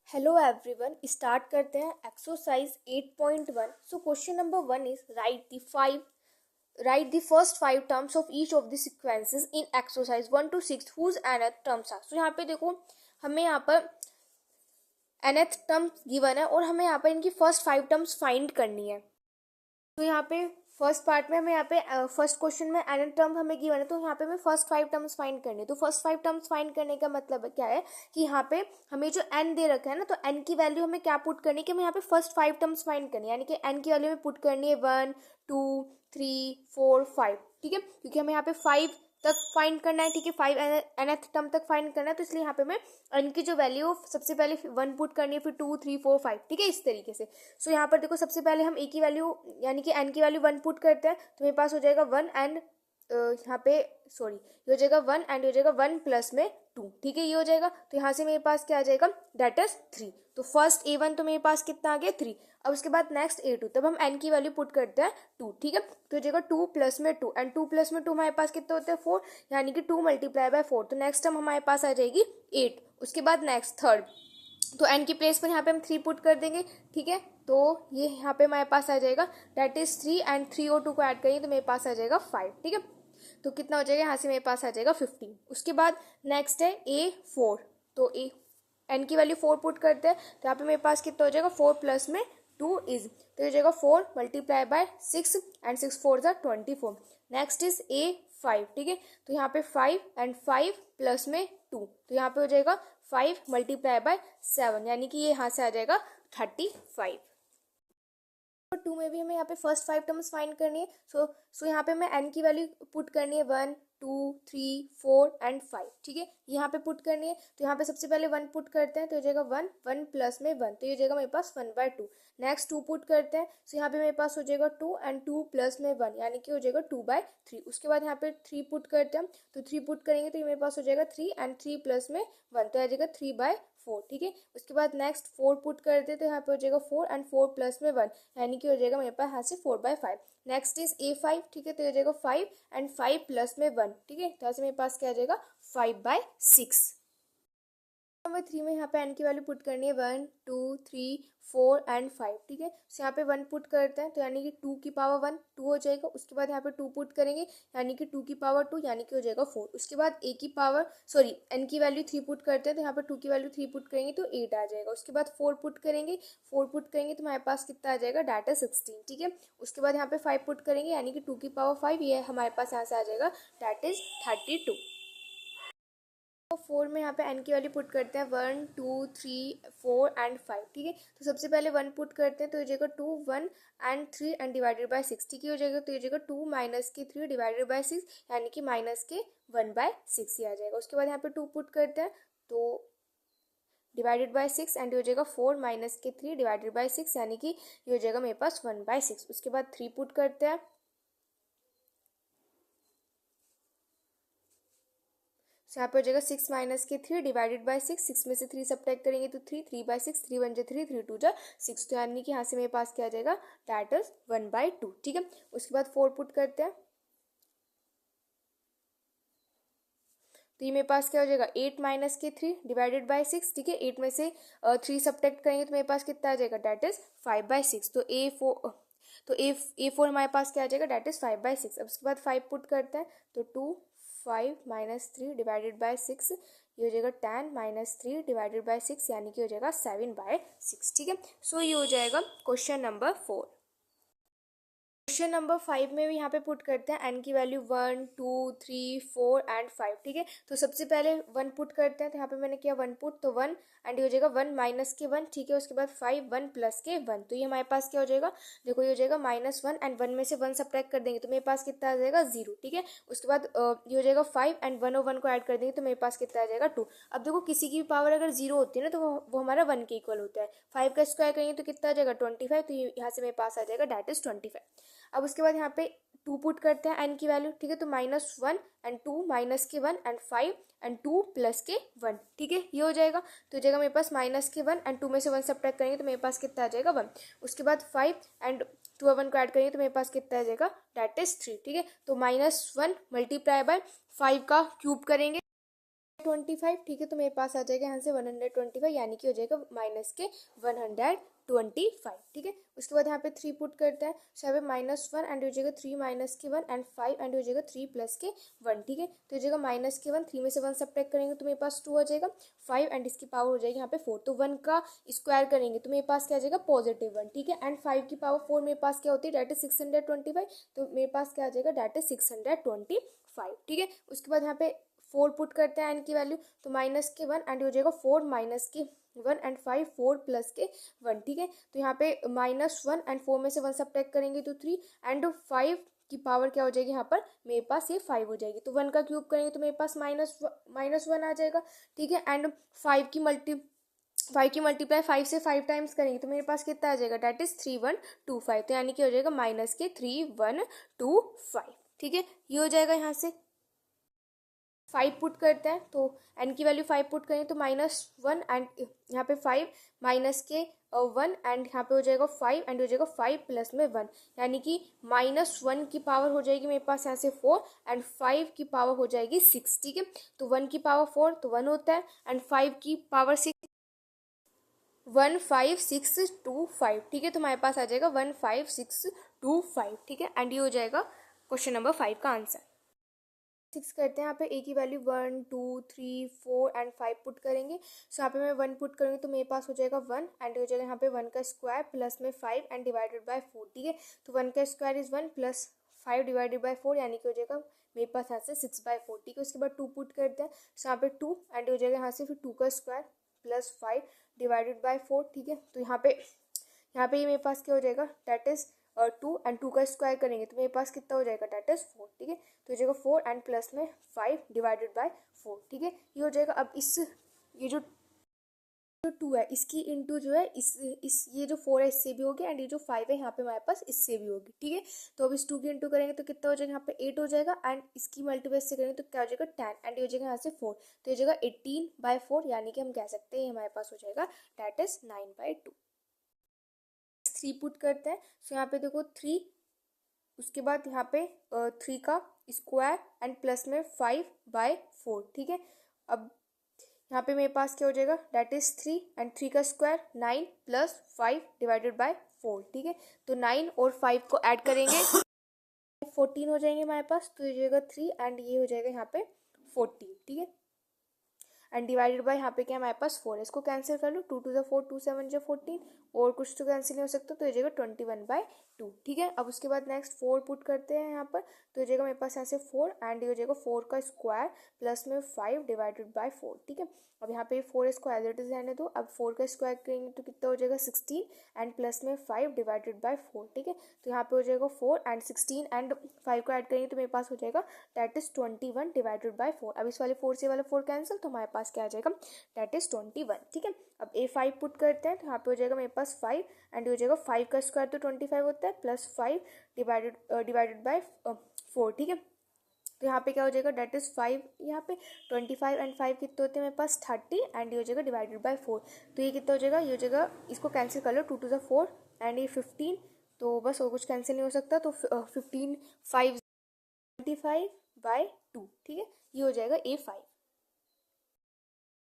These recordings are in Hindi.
हेलो एवरीवन, स्टार्ट करते हैं exercise 8.1। So question number 1 is right the first 5 terms of each of the sequences in exercise 1 to 6 whose nth terms are. So यहाँ पे देखो, हमें यहाँ पर nth टर्म्स गिवन है और हमें यहाँ पर इनकी फर्स्ट 5 टर्म्स फाइंड करनी है। तो यहाँ पे फर्स्ट पार्ट में हमें यहाँ पे फर्स्ट क्वेश्चन में nth टर्म हमें गिवन है, तो यहाँ पे हमें फर्स्ट 5 टर्म्स फाइंड करने। तो फर्स्ट 5 टर्म्स फाइंड करने का मतलब क्या है कि यहाँ पे हमें जो n दे रखा है ना, तो n की वैल्यू हमें क्या पुट करनी है कि हमें यहाँ पे फर्स्ट 5 टर्म्स फाइंड करनी है, यानी कि n की वैल्यू हमें पुट करनी है 1 2 3 4 5। ठीक है, क्योंकि हमें यहाँ पे 5 तक फाइंड करना है। ठीक है, 5 nth टर्म तक फाइंड करना है, तो इसलिए यहाँ पे हमें n की जो वैल्यू सबसे पहले 1 पुट करनी है, फिर 2 3 4 5। ठीक है, इस तरीके से। सो यहाँ पर देखो, सबसे पहले हम a की वैल्यू यानी कि n की वैल्यू 1 पुट करते हैं, तो मेरे पास हो जाएगा 1 एंड यहाँ पे ये हो जाएगा 1 एंड हो जाएगा 1 प्लस में 2। ठीक है, ये हो जाएगा। तो यहाँ से मेरे पास क्या आ जाएगा, दैट इज 3। तो फर्स्ट a1 तो मेरे पास कितना आ गया 3। अब उसके बाद नेक्स्ट a2, तब हम n की वैल्यू पुट करते हैं 2। ठीक है, तो हो जाएगा 2 प्लस में 2 एंड 2 प्लस में 2 हमारे पास कितना होता है 4, यानी कि 2 मल्टीप्लाई बाय 4। तो नेक्स्ट टर्म हमारे पास आ जाएगी 8। उसके बाद नेक्स्ट थर्ड, तो n की प्लेस पर यहाँ पे हम 3 पुट कर देंगे। ठीक है, तो ये यहाँ पे हमारे पास आ जाएगा दैट इज 3 एंड 3 और 2 को ऐड करेंगे तो मेरे पास आ जाएगा 5। ठीक है, तो कितना हो जाएगा, यहाँ से मेरे पास आ जाएगा 15। उसके बाद नेक्स्ट है a4, तो n की वैल्यू 4 पुट करते हैं, तो यहाँ पे मेरे पास कितना हो जाएगा 4 प्लस में 2 इज, तो हो जाएगा 4 मल्टीप्लाई बाय 6 एंड 6 4 ज़ा 24। Next is a5। ठीक है, तो यहाँ पे 5 एंड 5 प्लस में 2, तो यहाँ पे हो जाएगा 5 मल्टीप्लाई बाय 7, यानी कि ये यहाँ से आ जाएगा 35। 2 में भी हमें यहाँ पे फर्स्ट 5 टर्म्स फाइंड करनी है। सो यहाँ पे हमें n की वैल्यू पुट करनी है 1 2 3 4 एंड 5। ठीक है, यहाँ पे पुट करनी है, तो यहाँ पे सबसे पहले 1 पुट करते हैं, तो हो जाएगा 1 1 प्लस में 1, तो ये हो जाएगा मेरे पास 1/2। नेक्स्ट 2 पुट करते हैं, सो यहाँ पे मेरे पास हो जाएगा 2 एंड 2 प्लस में 1, यानी कि हो जाएगा 2/3। उसके बाद यहाँ पे 3 पुट करते हैं, तो 3 पुट करेंगे तो ये मेरे पास हो जाएगा 3 एंड 3 प्लस में 1, तो आ जाएगा 3/4। ठीक है, उसके बाद नेक्स्ट 4 पुट करते हैं, तो यहाँ पे हो जाएगा 4 एंड 4 प्लस में 1, यानी कि हो जाएगा मेरे पास यहाँ से 4/5। Next is a5। ठीक है, तो हो जाएगा 5 एंड 5 प्लस में 1। ठीक है, तो यहाँ से मेरे पास क्या आ जाएगा 5/6। नंबर 3 में यहाँ पे n की वैल्यू पुट करनी है 1 2 3 4 एंड 5। ठीक है, तो यहाँ पे 1 पुट करते हैं, तो यानी कि 2 की पावर 1 2 हो जाएगा। उसके बाद यहाँ पे 2 पुट करेंगे, यानी कि 2 की पावर 2, यानी कि हो जाएगा 4। उसके बाद n की वैल्यू 3 पुट करते हैं, तो यहाँ पे 2 की वैल्यू 3 पुट करेंगे तो 8 आ जाएगा। उसके बाद 4 पुट करेंगे तो हमारे पास कितना आ जाएगा, डाटा 16। ठीक है, उसके बाद यहाँ पे 5 पुट करेंगे, यानी कि 2 की पावर 5, ये हमारे पास यहाँ से आ जाएगा दैट इज 32। तो 4 में यहाँ पे n की वैल्यू पुट करते हैं 1 2 3 4 एंड 5। ठीक है, तो सबसे पहले 1 पुट करते हैं, तो हो जाएगा 2 1 एंड 3 एंड डिवाइडेड बाय 6। ठीक है, हो जाएगा, तो हो जाएगा 2 माइनस के 3 डिवाइडेड बाय 6, यानी कि माइनस के 1/6 ही आ जाएगा। उसके बाद यहाँ पे 2 पुट करते हैं, तो डिवाइडेड बाय 6 एंड हो जाएगा 4 माइनस के 3 डिवाइडेड बाय 6, यानी कि ये हो जाएगा मेरे पास 1/6। उसके बाद 3 पुट करते हैं, यहाँ पे हो जाएगा 6 माइनस के 3 डिवाइडेड बाय 6, 6 में से 3 सब्ट्रैक्ट करेंगे तो 3 3/6, 3 1 जा 3 3 2 जा 6, तो यानी कि यहाँ से मेरे पास क्या आ जाएगा, दैट इज 1/2। ठीक है, उसके बाद 4 पुट करते हैं, तो ये मेरे पास क्या हो जाएगा 8 माइनस के 3 डिवाइडेड बाय 6। ठीक है, 8 में से 3 सब्ट्रैक्ट करेंगे तो मेरे पास कितना आ जाएगा, दैट इज 5/6। तो a4 हमारे पास क्या आ जाएगा, दैट इज 5/6। अब उसके बाद 5 पुट करते हैं, तो 2 5 माइनस 3 डिवाइडेड बाय 6, ये हो जाएगा 10 माइनस 3 डिवाइडेड बाय 6, यानी कि हो जाएगा 7/6। ठीक है, सो ये हो जाएगा क्वेश्चन नंबर 4। क्वेश्चन नंबर 5 में भी यहाँ पे पुट करते हैं n की वैल्यू 1 2 3 4 एंड 5। ठीक है, तो सबसे पहले 1 पुट करते हैं, तो यहाँ पे मैंने किया 1 पुट, तो 1 एंड ये हो जाएगा 1 माइनस के 1। ठीक है, उसके बाद 5 1 प्लस के 1, तो ये हमारे पास क्या हो जाएगा, देखो ये हो जाएगा -1 एंड 1 में से 1 सब्ट्रैक्ट कर देंगे तो मेरे पास कितना आ जाएगा 0। ठीक है, उसके बाद ये हो जाएगा 5 एंड 1 और 1 को ऐड कर देंगे तो मेरे पास कितना आ जाएगा 2। अब देखो, किसी की भी पावर अगर 0 होती है ना, तो वो हमारा 1 के इक्वल होता है। 5 का स्क्वायर करेंगे तो कितना आ जाएगा 25, तो यहाँ से मेरे पास आ जाएगा दैट इज 25। अब उसके बाद यहाँ पे 2 पुट करते हैं n की वैल्यू। ठीक है, तो -1 एंड 2 माइनस के 1 एंड 5 एंड 2 प्लस के 1। ठीक है, ये हो जाएगा, तो हो जाएगा मेरे पास माइनस के 1 एंड 2 में से 1 सब्ट्रैक्ट करेंगे तो मेरे पास कितना आ जाएगा 1। उसके बाद 5 एंड 2 और 1 को ऐड करेंगे तो मेरे पास कितना आ जाएगा, दैट इज 3। ठीक है, तो -1 मल्टीप्लाई बाय 5 का क्यूब करेंगे, 25, ठीक है, तो मेरे पास आ जाएगा यहाँ से 125, यानी कि हो जाएगा माइनस के 125, ठीक है। उसके बाद यहाँ पे 3 पुट करते हैं, सो यहाँ पे -1 एंड हो जाएगा 3 माइनस के 1 एंड 5 एंड हो जाएगा 3 प्लस के 1, ठीक है। तो हो जाएगा माइनस के 1, 3 में से 1 सब्ट्रैक्ट करेंगे तो मेरे पास 2 आ जाएगा, 5 एंड इसकी पावर हो जाएगी यहाँ पे 4, तो 1 का स्क्वायर करेंगे तो मेरे पास क्या आ जाएगा +1, ठीक है। एंड 5 की पावर 4 मेरे पास क्या होती है, डेट इज 625, तो मेरे पास क्या आ जाएगा, डेट इज 625, ठीक है। उसके बाद यहाँ पे 4 पुट करते हैं एन की वैल्यू, तो माइनस के 1 एंड हो जाएगा 4 माइनस के 1 एंड 5 4 प्लस के 1, ठीक है। तो यहाँ पे -1 एंड 4 में से 1 सब्ट्रैक्ट करेंगे तो 3 एंड 5 की पावर क्या हो जाएगी यहाँ पर, मेरे पास ये 5 हो जाएगी, तो 1 का क्यूब करेंगे तो मेरे पास -1 आ जाएगा, ठीक है। एंड 5 की मल्टीप्लाई 5 से 5 टाइम्स करेंगे तो मेरे पास कितना आ जाएगा, डेट इज 3125, तो यानी कि हो जाएगा माइनस के 3125, ठीक है। ये हो जाएगा यहाँ से 5 पुट करते हैं, तो n की वैल्यू 5 पुट करें तो -1 एंड यहाँ पे 5 माइनस के 1 एंड यहाँ पे हो जाएगा 5 एंड हो जाएगा 5 प्लस में 1, यानी कि -1 की पावर हो जाएगी मेरे पास यहाँ से 4 एंड 5 की पावर हो जाएगी 6, ठीक है। तो 1 की पावर 4 तो 1 होता है एंड 5 की पावर 6 15625, ठीक है। तो हमारे पास आ जाएगा 15625, ठीक है। एंड ये हो जाएगा क्वेश्चन नंबर 5 का आंसर। 6 करते हैं, यहाँ पे ए की वैल्यू 1 2 3 4 एंड 5 पुट करेंगे, सो यहाँ पे मैं 1 पुट करूँगी तो मेरे पास हो जाएगा 1 एंड हो जाएगा यहाँ पे 1 का स्क्वायर प्लस में 5 एंड डिवाइडेड बाय 4, ठीक है। तो 1 का square is 1 plus 5 divided by 4, यानी कि हो जाएगा मेरे पास यहाँ से 6/4, ठीक है। उसके बाद 2 पुट करते हैं, सो यहाँ पे 2 एंड हो जाएगा यहाँ से फिर 2 का स्क्वायर प्लस 5 डिवाइडेड बाय 4, ठीक है। तो यहाँ पे ये मेरे पास क्या हो जाएगा, डेट इज 2 एंड 2 का स्क्वायर करेंगे तो मेरे पास कितना हो जाएगा, डेट इज 4, ठीक है। तो हो जाएगा 4 एंड प्लस में 5 डिवाइडेड बाय 4, ठीक है। ये हो जाएगा। अब ये जो 2 है इसकी इंटू जो है इस ये जो 4 है इससे भी होगी एंड ये जो 5 है यहाँ पे हमारे पास इससे भी होगी, ठीक है। तो अब इस 2 की इंटू करेंगे तो कितना हो जाएगा, यहाँ पे 8 हो जाएगा एंड इसकी मल्टीप्लाई से करेंगे तो क्या हो जाएगा 10 एंड ये हो जाएगा यहाँ से 4, तो हो जाएगा 18/4, यानी कि हम कह सकते हैं हमारे पास हो जाएगा डेट इज 9/2। 3 पुट करते हैं, सो यहाँ पे देखो 3, उसके बाद यहाँ पे 3 का स्क्वायर एंड प्लस में 5/4, ठीक है। अब यहाँ पे मेरे पास क्या हो जाएगा, डेट इज 3 एंड 3 का स्क्वायर 9 प्लस 5 डिवाइडेड बाय 4, ठीक है। तो 9 और 5 को ऐड करेंगे 14 हो जाएंगे हमारे पास, तो ये हो जाएगा 3 एंड ये हो जाएगा यहाँ पे 14, ठीक है। एंड डिवाइडेड बाय यहाँ पे क्या हमारे पास 4 है, इसको कैंसिल कर लो, 2 2 4 2 7 14, और कुछ तो कैंसिल नहीं हो सकता, तो ये जाएगा 21/2, ठीक है। अब उसके बाद नेक्स्ट 4 पुट करते हैं यहाँ पर, तो ये जाएगा मेरे पास यहाँ से 4 एंड ये हो जाएगा 4 का स्क्वायर प्लस में 5 डिवाइडेड बाय 4, ठीक है। अब यहाँ पे 4 इसको एज इट इज रहने दो, अब 4 का स्क्वायर करेंगे तो कितना हो जाएगा 16 एंड प्लस में 5 डिवाइडेड बाय 4, ठीक है। तो यहाँ पे हो जाएगा 4 एंड 16 एंड 5 को ऐड करेंगे तो मेरे पास हो जाएगा डेट इज 21 डिवाइडेड बाय 4। अब इस वाले 4 से वाले 4 कैंसिल, तो हमारे पास क्या आ जाएगा, डेट इज 21, ठीक है। अब A5 पुट करते हैं, तो यहाँ पे हो जाएगा मेरे पास 5 एंड हो जाएगा 5 का स्क्वायर तो 25 होता है प्लस 5 डिवाइडेड बाय 4, ठीक है। तो यहाँ पे क्या हो जाएगा, डेट इज 5, यहाँ पे 25 एंड 5 कितने होते हैं मेरे पास 30 एंड ये हो जाएगा डिवाइडेड बाय 4, तो ये कितना हो जाएगा, ये हो जाएगा, इसको कैंसिल कर लो, 2 2 4 एंड ये 15, तो बस और कुछ कैंसिल नहीं हो सकता, तो 15 5 25/2, ठीक है। ये हो जाएगा A5।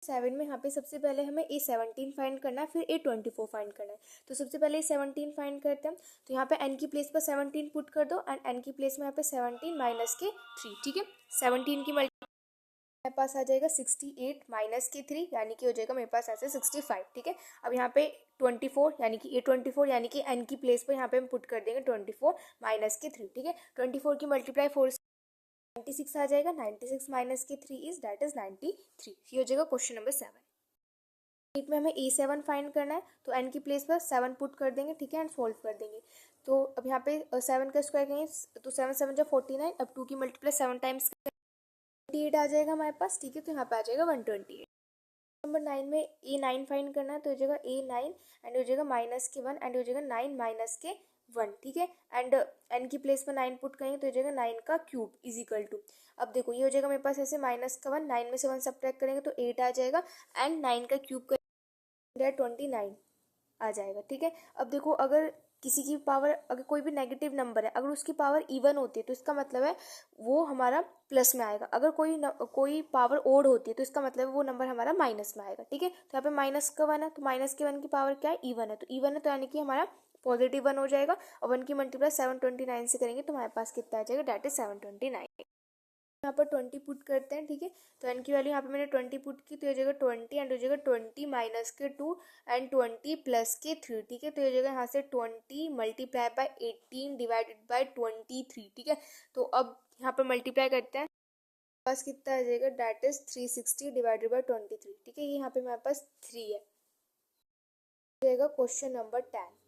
7 में यहाँ पे सबसे पहले हमें A17 फाइंड करना है, फिर A24 फाइंड करना है। तो सबसे पहले A17 फाइंड करते हैं, तो यहाँ पे n की प्लेस पर 17 पुट कर दो एंड n की प्लेस में यहाँ पे 17 माइनस के 3, ठीक है। 17 की मल्टीप्लाई मेरे पास आ जाएगा 68 माइनस के 3, यानी कि हो जाएगा मेरे पास ऐसे 65, ठीक है। अब यहाँ पे 24 यानी कि A24 यानी कि n की प्लेस पर यहाँ पे हम पुट कर देंगे 24 माइनस के 3, ठीक है। 24 की मल्टीप्लाई 4 96 आ जाएगा, 96 माइनस के 3 इज डेट इज 93, ये हो जाएगा क्वेश्चन नंबर 7। 8 में हमें A7 फाइंड करना है, तो n की प्लेस पर 7 पुट कर देंगे, ठीक है, एंड सोल्व कर देंगे। तो अब यहाँ पे 7 का स्क्वायर करेंगे तो 7 7 जा 49, अब 2 की मल्टीप्लाई 7 टाइम्स 28 आ जाएगा हमारे पास, ठीक है। तो यहाँ पे आ जाएगा 128। नंबर 9 में A9 फाइंड करना है, तो हो जाएगा A9 एंड हो जाएगा माइनस के 1 एंड हो जाएगा 9 माइनस के 1, ठीक है। एंड n की प्लेस पर 9 पुट करेंगे तो हो जाएगा 9 का क्यूब इज इक्वल टू, अब देखो ये हो जाएगा मेरे पास ऐसे माइनस का 1, 9 में से 1 सब्ट्रैक्ट करेंगे तो 8 आ जाएगा एंड 9 का क्यूब करेंगे 29 आ जाएगा, ठीक है। अब देखो अगर किसी की पावर, अगर कोई भी नेगेटिव नंबर है, अगर उसकी पावर इवन होती है तो इसका मतलब है वो हमारा प्लस में आएगा। अगर कोई पावर ओड होती है तो इसका मतलब है वो नंबर हमारा माइनस में आएगा। ठीक है, तो यहाँ पे माइनस का वन है, तो माइनस के वन की पावर क्या है, इवन है, तो इवन है तो यानी कि हमारा पॉजिटिव वन हो जाएगा। और वन की मल्टीप्लाई 729 से करेंगे तो हमारे पास कितना आ जाएगा, डेट इज 729। यहाँ पर 20 पुट करते हैं। ठीक है, तो एन की वैल्यू यहाँ पे मैंने 20 पुट की, तो ये जगह 20 एंड हो जाएगा 20 माइनस के 2 एंड 20 प्लस के 3। ठीक है, तो ये जगह यहाँ से 20 मल्टीप्लाई बाय 18 डिवाइडेड बाय 23। ठीक है, तो अब यहाँ पर मल्टीप्लाई करते हैं, पास कितना आ जाएगा, डेट इज 360 डिवाइडेड बाय 23। ठीक है, ये यहाँ पे हमारे पास 3 है। जाएगा क्वेश्चन नंबर 10।